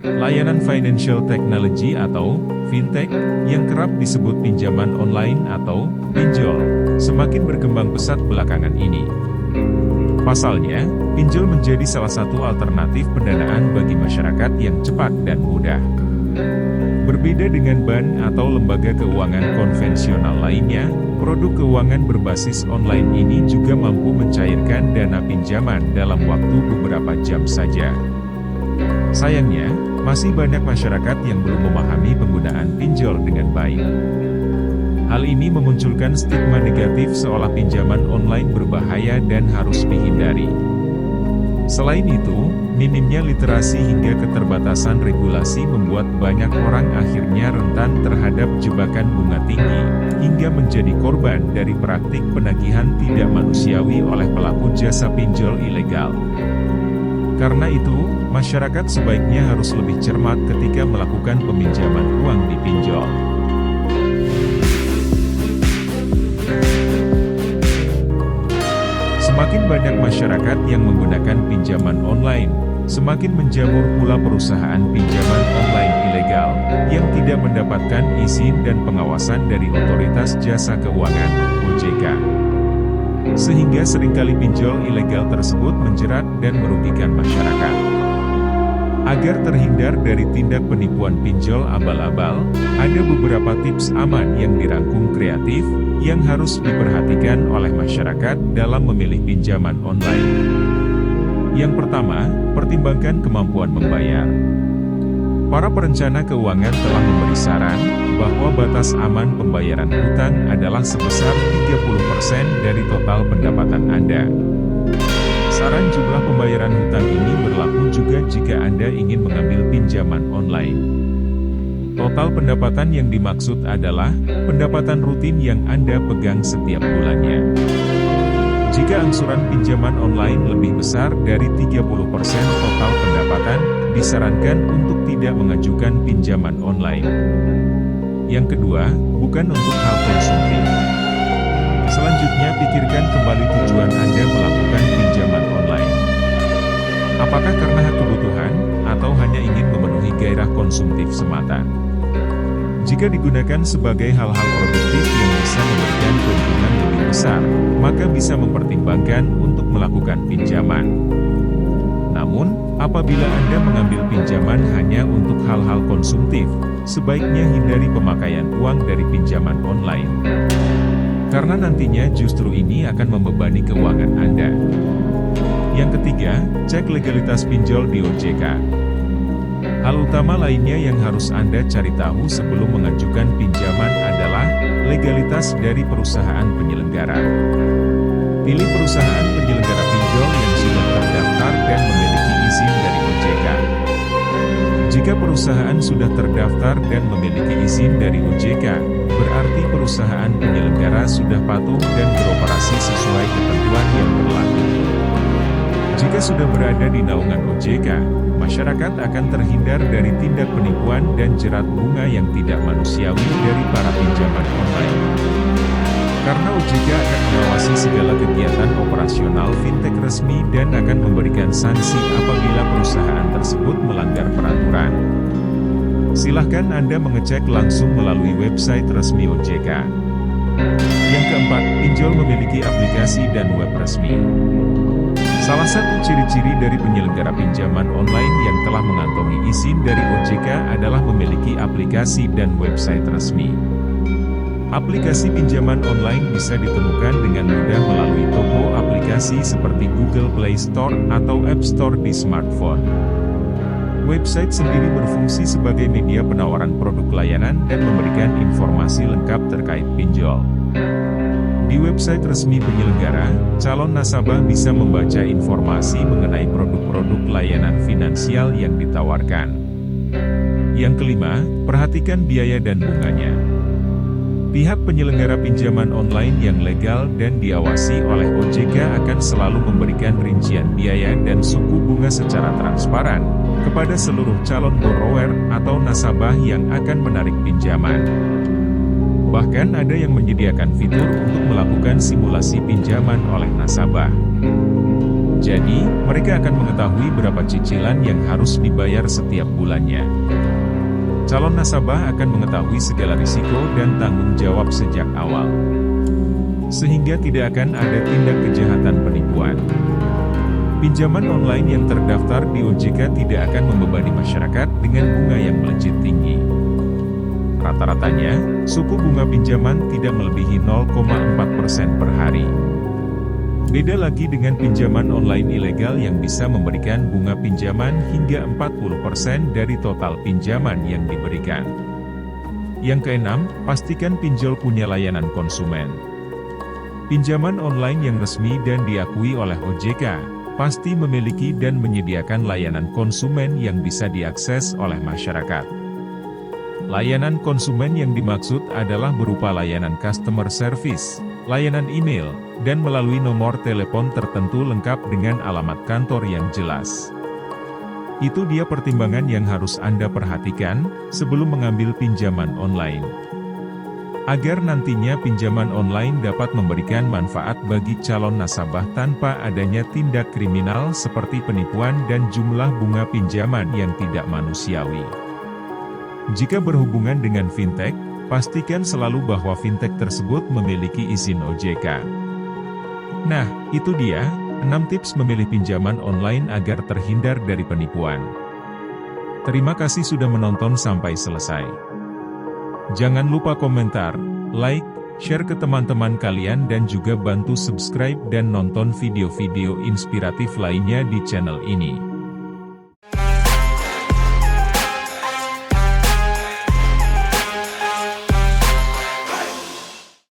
Layanan financial technology atau fintech, yang kerap disebut pinjaman online atau pinjol, semakin berkembang pesat belakangan ini. Pasalnya, pinjol menjadi salah satu alternatif pendanaan bagi masyarakat yang cepat dan mudah. Berbeda dengan bank atau lembaga keuangan konvensional lainnya, produk keuangan berbasis online ini juga mampu mencairkan dana pinjaman dalam waktu beberapa jam saja. Sayangnya, masih banyak masyarakat yang belum memahami penggunaan pinjol dengan baik. Hal ini memunculkan stigma negatif seolah pinjaman online berbahaya dan harus dihindari. Selain itu, minimnya literasi hingga keterbatasan regulasi membuat banyak orang akhirnya rentan terhadap jebakan bunga tinggi, hingga menjadi korban dari praktik penagihan tidak manusiawi oleh pelaku jasa pinjol ilegal. Karena itu, masyarakat sebaiknya harus lebih cermat ketika melakukan peminjaman uang di pinjol. Semakin banyak masyarakat yang menggunakan pinjaman online, semakin menjamur pula perusahaan pinjaman online ilegal, yang tidak mendapatkan izin dan pengawasan dari Otoritas Jasa Keuangan (OJK). Sehingga seringkali pinjol ilegal tersebut menjerat dan merugikan masyarakat. Agar terhindar dari tindak penipuan pinjol abal-abal, ada beberapa tips aman yang dirangkum kreatif, yang harus diperhatikan oleh masyarakat dalam memilih pinjaman online. Yang pertama, pertimbangkan kemampuan membayar. Para perencana keuangan telah memberi saran, bahwa batas aman pembayaran hutang adalah sebesar 30% dari total pendapatan Anda. Saran jumlah pembayaran hutang ini berlaku juga jika Anda ingin mengambil pinjaman online. Total pendapatan yang dimaksud adalah pendapatan rutin yang Anda pegang setiap bulannya. Jika angsuran pinjaman online lebih besar dari 30% total pendapatan, disarankan untuk tidak mengajukan pinjaman online. Yang kedua, bukan untuk hal konsumtif. Selanjutnya, pikirkan kembali tujuan Anda melakukan pinjaman online. Apakah karena kebutuhan, atau hanya ingin memenuhi gairah konsumtif semata? Jika digunakan sebagai hal-hal produktif yang bisa memberikan keuntungan lebih besar, maka bisa mempertimbangkan untuk melakukan pinjaman. Namun, apabila Anda mengambil pinjaman hanya untuk hal-hal konsumtif, sebaiknya hindari pemakaian uang dari pinjaman online. Karena nantinya justru ini akan membebani keuangan Anda. Yang ketiga, cek legalitas pinjol di OJK. Hal utama lainnya yang harus Anda cari tahu sebelum mengajukan pinjaman adalah legalitas dari perusahaan penyelenggara. Pilih perusahaan penyelenggara pinjol yang sudah terdaftar dan memiliki izin dari OJK. Jika perusahaan sudah terdaftar dan memiliki izin dari OJK, berarti perusahaan penyelenggara sudah patuh dan beroperasi sesuai ketentuan yang berlaku. Jika sudah berada di naungan OJK, masyarakat akan terhindar dari tindak penipuan dan jerat bunga yang tidak manusiawi dari para pinjaman online. Karena OJK akan mengawasi segala kegiatan operasional fintech resmi dan akan memberikan sanksi apabila perusahaan tersebut melanggar peraturan. Silahkan Anda mengecek langsung melalui website resmi OJK. Yang keempat, pinjol memiliki aplikasi dan web resmi. Salah satu ciri-ciri dari penyelenggara pinjaman online yang telah mengantongi izin dari OJK adalah memiliki aplikasi dan website resmi. Aplikasi pinjaman online bisa ditemukan dengan mudah melalui toko aplikasi seperti Google Play Store atau App Store di smartphone. Website sendiri berfungsi sebagai media penawaran produk layanan dan memberikan informasi lengkap terkait pinjol. Di website resmi penyelenggara, calon nasabah bisa membaca informasi mengenai produk-produk layanan finansial yang ditawarkan. Yang kelima, perhatikan biaya dan bunganya. Pihak penyelenggara pinjaman online yang legal dan diawasi oleh OJK akan selalu memberikan rincian biaya dan suku bunga secara transparan kepada seluruh calon borrower atau nasabah yang akan menarik pinjaman. Bahkan ada yang menyediakan fitur untuk melakukan simulasi pinjaman oleh nasabah. Jadi, mereka akan mengetahui berapa cicilan yang harus dibayar setiap bulannya. Calon nasabah akan mengetahui segala risiko dan tanggung jawab sejak awal. Sehingga tidak akan ada tindak kejahatan penipuan. Pinjaman online yang terdaftar di OJK tidak akan membebani masyarakat dengan bunga yang melejit tinggi. Rata-ratanya, suku bunga pinjaman tidak melebihi 0,4% per hari. Beda lagi dengan pinjaman online ilegal yang bisa memberikan bunga pinjaman hingga 40% dari total pinjaman yang diberikan. Yang keenam, pastikan pinjol punya layanan konsumen. Pinjaman online yang resmi dan diakui oleh OJK, pasti memiliki dan menyediakan layanan konsumen yang bisa diakses oleh masyarakat. Layanan konsumen yang dimaksud adalah berupa layanan customer service, layanan email, dan melalui nomor telepon tertentu lengkap dengan alamat kantor yang jelas. Itu dia pertimbangan yang harus Anda perhatikan sebelum mengambil pinjaman online. Agar nantinya pinjaman online dapat memberikan manfaat bagi calon nasabah tanpa adanya tindak kriminal seperti penipuan dan jumlah bunga pinjaman yang tidak manusiawi. Jika berhubungan dengan fintech, pastikan selalu bahwa fintech tersebut memiliki izin OJK. Nah, itu dia, 6 tips memilih pinjaman online agar terhindar dari penipuan. Terima kasih sudah menonton sampai selesai. Jangan lupa komentar, like, share ke teman-teman kalian dan juga bantu subscribe dan nonton video-video inspiratif lainnya di channel ini.